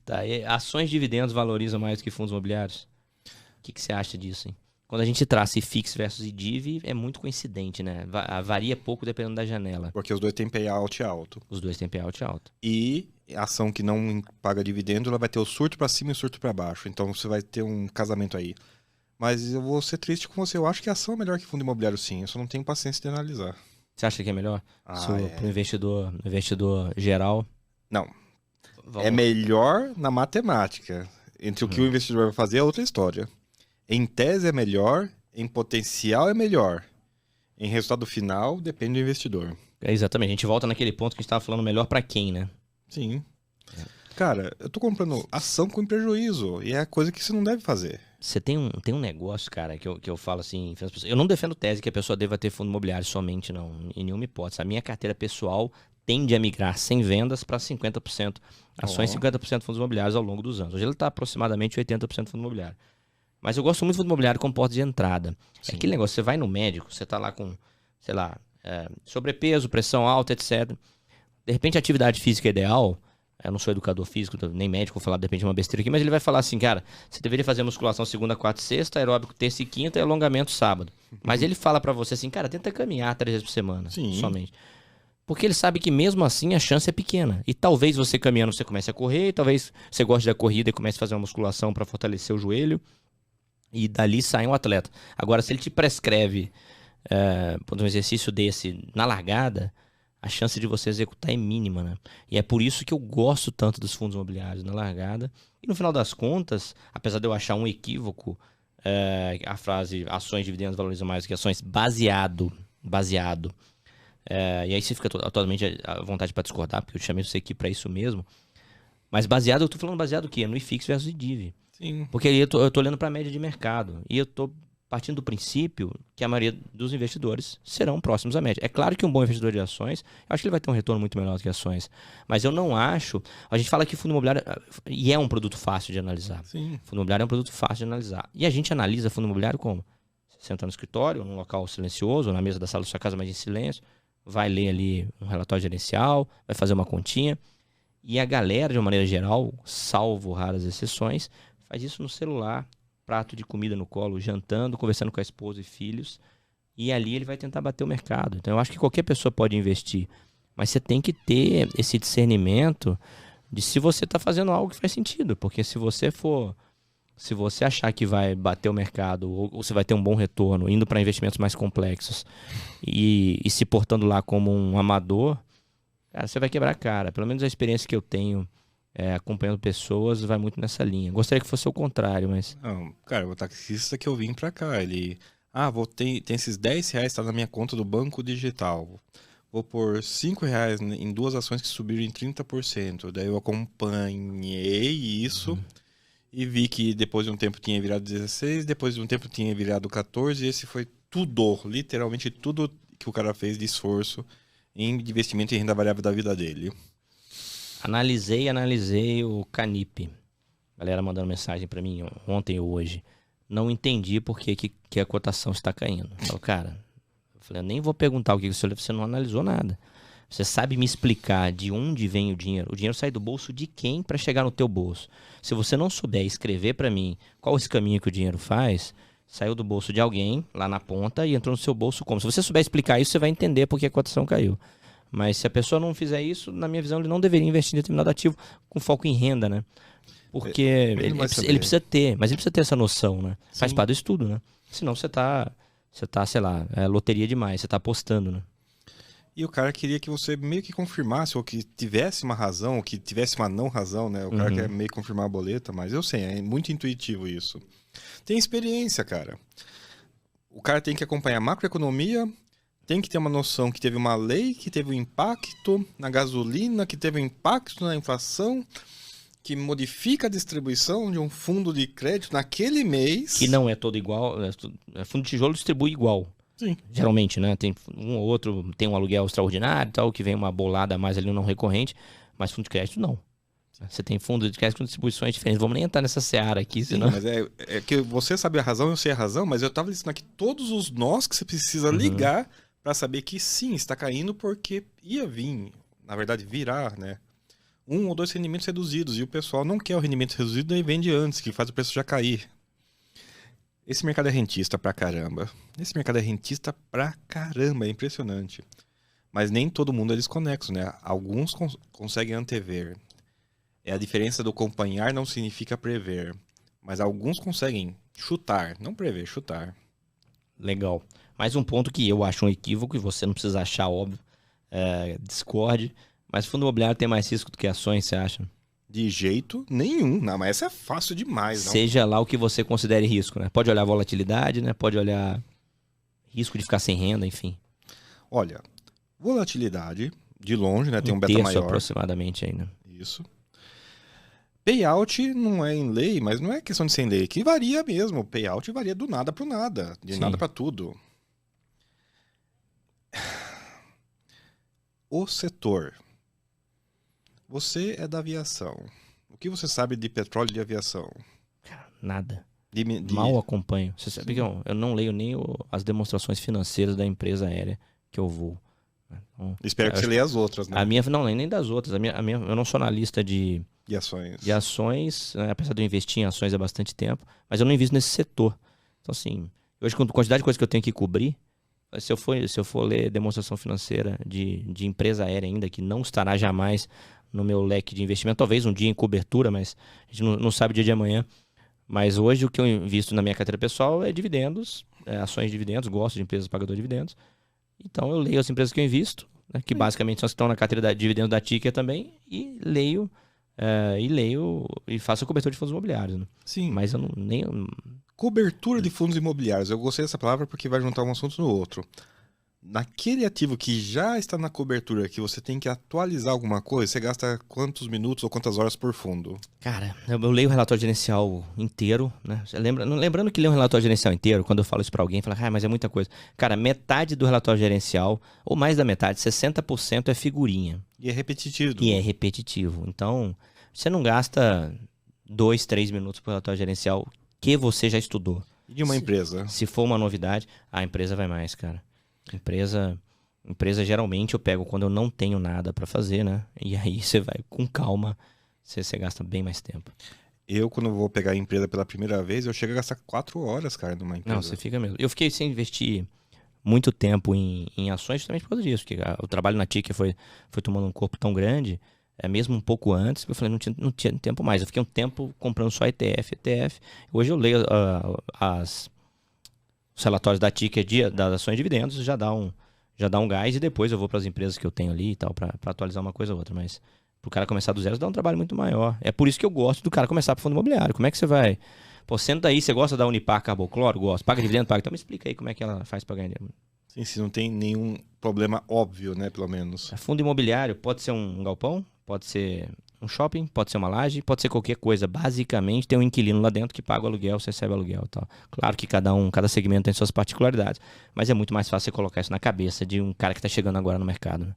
Tá, e ações de dividendos valorizam mais do que fundos imobiliários? O que você acha disso, hein? Quando a gente traça IFIX versus IDIV, é muito coincidente, né? Varia pouco dependendo da janela. Porque os dois têm payout alto. Os dois têm payout alto. E a ação que não paga dividendo, ela vai ter o surto para cima e o surto para baixo. Então você vai ter um casamento aí. Mas eu vou ser triste com você. Eu acho que a ação é melhor que fundo imobiliário, sim. Eu só não tenho paciência de analisar. Você acha que é melhor? É. Pro investidor geral? Não. Vamos É lá. melhor na matemática. Entre o que o investidor vai fazer é outra história. Em tese é melhor, em potencial é melhor. Em resultado final, depende do investidor. Exatamente. A gente volta naquele ponto que a gente estava falando melhor para quem, né? Sim. Cara, eu tô comprando ação com prejuízo. E é coisa que você não deve fazer. Você tem um negócio, cara, que eu falo assim... Eu não defendo tese que a pessoa deva ter fundo imobiliário somente, não. Em nenhuma hipótese. A minha carteira pessoal tende a migrar sem vendas para 50% ações e 50% fundos imobiliários ao longo dos anos. Hoje ele está aproximadamente 80% fundo imobiliário. Mas eu gosto muito do fundo imobiliário como porta de entrada. Sim. É aquele negócio, você vai no médico, você tá lá com, sei lá, sobrepeso, pressão alta, etc. De repente a atividade física ideal, eu não sou educador físico, nem médico, vou falar de repente uma besteira aqui, mas ele vai falar assim, cara, você deveria fazer musculação segunda, quarta e sexta, aeróbico terça e quinta e alongamento sábado. Mas ele fala pra você assim, cara, tenta caminhar 3 vezes por semana, Sim. somente. Porque ele sabe que mesmo assim a chance é pequena. E talvez você caminhando você comece a correr, talvez você goste da corrida e comece a fazer uma musculação para fortalecer o joelho. E dali sai um atleta. Agora, se ele te prescreve um exercício desse na largada, a chance de você executar é mínima, né? E é por isso que eu gosto tanto dos fundos imobiliários na largada. E no final das contas, apesar de eu achar um equívoco, a frase ações, dividendos valorizam mais do que ações, baseado. E aí você fica totalmente à vontade para discordar, porque eu chamei você aqui para isso mesmo. Mas baseado, eu tô falando baseado o quê? No IFIX versus IDIV. Sim. Porque aí eu tô olhando para a média de mercado. E eu tô partindo do princípio que a maioria dos investidores serão próximos à média. É claro que um bom investidor de ações, eu acho que ele vai ter um retorno muito melhor do que ações. Mas eu não acho... A gente fala que fundo imobiliário... E é um produto fácil de analisar. Sim. Fundo imobiliário é um produto fácil de analisar. E a gente analisa fundo imobiliário como? Você senta no escritório, num local silencioso, ou na mesa da sala da sua casa, mas em silêncio. Vai ler ali um relatório gerencial, vai fazer uma continha. E a galera, de uma maneira geral, salvo raras exceções, faz isso no celular, prato de comida no colo, jantando, conversando com a esposa e filhos. E ali ele vai tentar bater o mercado. Então eu acho que qualquer pessoa pode investir. Mas você tem que ter esse discernimento de se você está fazendo algo que faz sentido. Porque se você achar que vai bater o mercado ou você vai ter um bom retorno indo para investimentos mais complexos e se portando lá como um amador, cara, você vai quebrar a cara. Pelo menos a experiência que eu tenho acompanhando pessoas vai muito nessa linha. Gostaria que fosse o contrário, mas... Não, cara, o taxista que eu vim pra cá, ele... tem esses R$10, tá na minha conta do banco digital. Vou pôr R$5 em 2 ações que subiram em 30%. Daí eu acompanhei isso e vi que depois de um tempo tinha virado 16, depois de um tempo tinha virado 14, e esse foi tudo, literalmente tudo que o cara fez de esforço em investimento em renda variável da vida dele. Analisei o Canip. Galera mandando mensagem pra mim ontem ou hoje. Não entendi por que a cotação está caindo. Eu falei, eu nem vou perguntar o que você não analisou nada. Você sabe me explicar de onde vem o dinheiro? O dinheiro sai do bolso de quem para chegar no teu bolso? Se você não souber escrever para mim qual esse caminho que o dinheiro faz, saiu do bolso de alguém lá na ponta e entrou no seu bolso como? Se você souber explicar isso, você vai entender por que a cotação caiu. Mas se a pessoa não fizer isso, na minha visão, ele não deveria investir em determinado ativo com foco em renda, né? Porque ele precisa ter, mas ele precisa ter essa noção, né? Sim. Faz parte do estudo, né? Senão você tá, sei lá, loteria demais, você tá apostando, né? E o cara queria que você meio que confirmasse, ou que tivesse uma razão, ou que tivesse uma não razão, né? O cara quer meio que confirmar a boleta, mas eu sei, é muito intuitivo isso. Tem experiência, cara. O cara tem que acompanhar a macroeconomia, tem que ter uma noção que teve uma lei, que teve um impacto na gasolina, que teve um impacto na inflação, que modifica a distribuição de um fundo de crédito naquele mês. Que não é todo igual, fundo de tijolo distribui igual. Sim. Geralmente, né? Tem um ou outro, tem um aluguel extraordinário e tal, que vem uma bolada a mais ali no não recorrente, mas fundo de crédito não. Você tem fundo de crédito com distribuições diferentes. Vamos nem entrar nessa seara aqui, senão... Sim, mas é que você sabe a razão, eu sei a razão, mas eu tava listando aqui todos os nós que você precisa ligar para saber que sim, está caindo porque ia vir, na verdade virar, né? um ou dois rendimentos reduzidos, e o pessoal não quer o rendimento reduzido e vende antes, que faz o preço já cair. Esse mercado é rentista pra caramba. É impressionante. Mas nem todo mundo é desconexo, né? Alguns conseguem antever. A diferença do acompanhar não significa prever. Mas alguns conseguem chutar, não prever, chutar. Legal. Mais um ponto que eu acho um equívoco, e você não precisa achar, óbvio, discorde, mas fundo imobiliário tem mais risco do que ações, você acha? De jeito nenhum. Não, mas essa é fácil demais. Não? Seja lá o que você considere risco, né? Pode olhar volatilidade, né? Pode olhar risco de ficar sem renda, enfim. Olha, volatilidade, de longe, né? Tem um beta terço maior. Aproximadamente aí, né? Isso. Payout não é em lei, mas não é questão de ser em lei, que varia mesmo. Payout varia do nada para o nada, de nada para tudo. O setor. Você é da aviação. O que você sabe de petróleo e de aviação? Nada. Mal acompanho. Você sabe que eu não leio nem as demonstrações financeiras da empresa aérea que eu vou. Então, espero que você leia as outras, né? A minha, não, nem das outras. A minha, eu não sou analista de ações, né? Apesar de eu investir em ações há bastante tempo, mas eu não invisto nesse setor. Então, assim, hoje com a quantidade de coisas que eu tenho que cobrir, se eu for ler demonstração financeira de empresa aérea ainda, que não estará jamais no meu leque de investimento, talvez um dia em cobertura, mas a gente não sabe o dia de amanhã. Mas hoje o que eu invisto na minha carteira pessoal é dividendos, ações de dividendos, gosto de empresas pagadoras de dividendos. Então eu leio as empresas que eu invisto, né, que basicamente são as que estão na carteira de dividendos da Ticker também, e leio e faço a cobertura de fundos imobiliários. Né? Sim. Mas eu não nem... Cobertura de fundos imobiliários. Eu gostei dessa palavra porque vai juntar um assunto no outro. Naquele ativo que já está na cobertura, que você tem que atualizar alguma coisa, você gasta quantos minutos ou quantas horas por fundo? Cara, eu leio o relatório gerencial inteiro, né? Lembrando que ler um relatório gerencial inteiro, quando eu falo isso para alguém, fala, mas é muita coisa. Cara, metade do relatório gerencial, ou mais da metade, 60% é figurinha. E é repetitivo. Então, você não gasta 2, 3 minutos por relatório gerencial que você já estudou. E de uma empresa? Se for uma novidade, a empresa vai mais, cara. Empresa geralmente eu pego quando eu não tenho nada para fazer, né? E aí você vai com calma, você gasta bem mais tempo. Eu, quando vou pegar a empresa pela primeira vez, eu chego a gastar 4 horas, cara, numa empresa. Não, você fica mesmo. Eu fiquei sem investir muito tempo em ações justamente por causa disso, porque o trabalho na Ticker foi tomando um corpo tão grande, mesmo um pouco antes, que eu falei, não tinha tempo mais. Eu fiquei um tempo comprando só ETF. Hoje eu leio os relatórios da Ticker das ações de dividendos, já dá um gás, e depois eu vou para as empresas que eu tenho ali e tal, para atualizar uma coisa ou outra. Mas pro cara começar do zero, dá um trabalho muito maior. É por isso que eu gosto do cara começar pro fundo imobiliário. Como é que você vai... Pô, senta aí, você gosta da Unipar Carbocloro? Gosto. Paga dividendo? Paga. Então me explica aí como é que ela faz para ganhar dinheiro. Sim, se não tem nenhum problema óbvio, né, pelo menos. Fundo imobiliário pode ser um galpão, pode ser um shopping, pode ser uma laje, pode ser qualquer coisa. Basicamente, tem um inquilino lá dentro que paga o aluguel, você recebe aluguel e tal. Claro que cada segmento tem suas particularidades, mas é muito mais fácil você colocar isso na cabeça de um cara que está chegando agora no mercado. Né?